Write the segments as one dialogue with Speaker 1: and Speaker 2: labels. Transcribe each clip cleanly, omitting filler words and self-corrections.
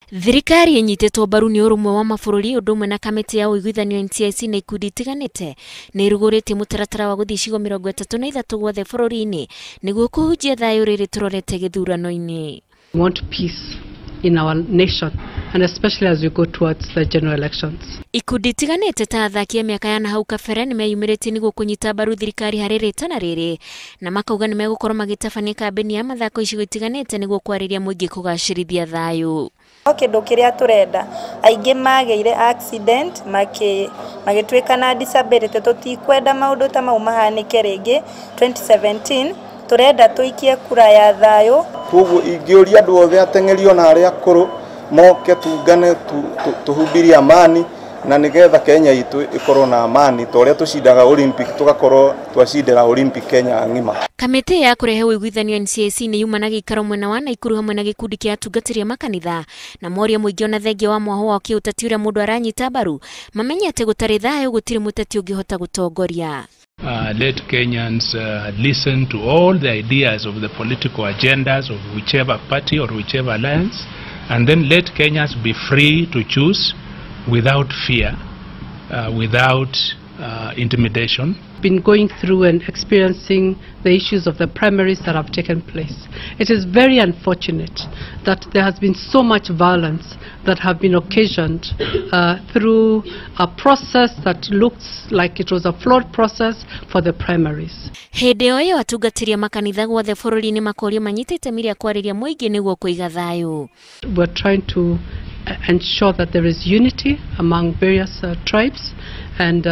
Speaker 1: Thirikari inyitĩtwo mbaru nĩ ũrũmwe wa mabũrũri ũndũ ũmwe na kamiti ya uigwithanio NCIC na ikundi itiganite nĩ irugũrĩtie mũtaratara wa gũthiĩ icigo 33 guothe bũrũri-inĩ niguo kũhunjia thayũ rĩrĩ turorete githurano-inĩ.
Speaker 2: We want peace in our nation, and especially as we go towards the general elections.
Speaker 1: Ikundi itiganite ta athaki a mĩaka ya nahau kabere nĩ meyumĩrĩtie nĩguo kũnyita mbaru thirikari harĩ ritana rĩrĩ, na makauga nĩ megũkorwo magĩtabania kambeini ya mathako icigo itiganite nĩguo kwarĩria mũingĩ kũgacĩrithia thayũ.
Speaker 3: Kindu kiria turenda aingi mageire accident magitwika na disability tutikwenda maundu ta mau mahanike ringi 2017 turenda tuikie kura ya thayo.
Speaker 4: Koguo ingiuria andu othe atengerio na aria akuru moke tungane tuhubiri amani na nigetha Kenya itu ikorwo na amani toria tucindaga Olympic tugakorwo twacindira Olympic Kenya ngima.
Speaker 1: Kamiti ya kurehe uigwithanio NCIC nĩ yumanaga ikaro mwena wa Naikuru hamwe na gikundi kia atungatĩri a makanitha na moria mũingĩ ona thengia wa mwaho wa kĩũteti ũrĩa mũndũ aranyita mbaru mamenye atĩ gũtarĩ thayũ gũtirĩ mũteti ũngĩhota gũtongoria.
Speaker 5: Let Kenyans listen to all the ideas of the political agendas of whichever party or whichever alliance, and then let Kenyans be free to choose without fear, without intimidation.
Speaker 2: Been going through and experiencing the issues of the primaries that have taken place. It is very unfortunate that there has been so much violence that have been occasioned through a process that looks like it was a flawed process for the primaries.
Speaker 1: Hĩndĩ o ĩyo atungatĩri a makanitha guothe bũrũri-inĩ makorio manyitĩte mĩri ya kwarĩria mũingĩ nĩguo kũiga thayũ.
Speaker 2: We're trying to ensure that there is unity among various tribes, and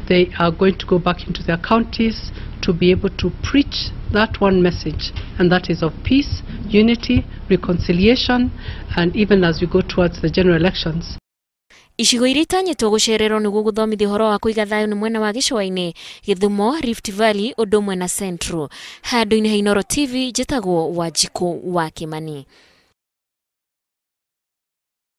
Speaker 2: they are going to go back into their counties to be able to preach that one message, and that is of peace, unity, reconciliation, and even as we go towards the general elections.
Speaker 1: Icigo iria itanyĩtwo gũcererwo nĩguo gũthomithia ũhoro wa kũiga thayũ nĩ mwena wa gĩcũa-inĩ, Gĩthumo, Rift Valley, ũndũ ũmwe na Central. Handũ-inĩ ha Inooro TV, njĩtagwo Wanjikũ wa Kimani.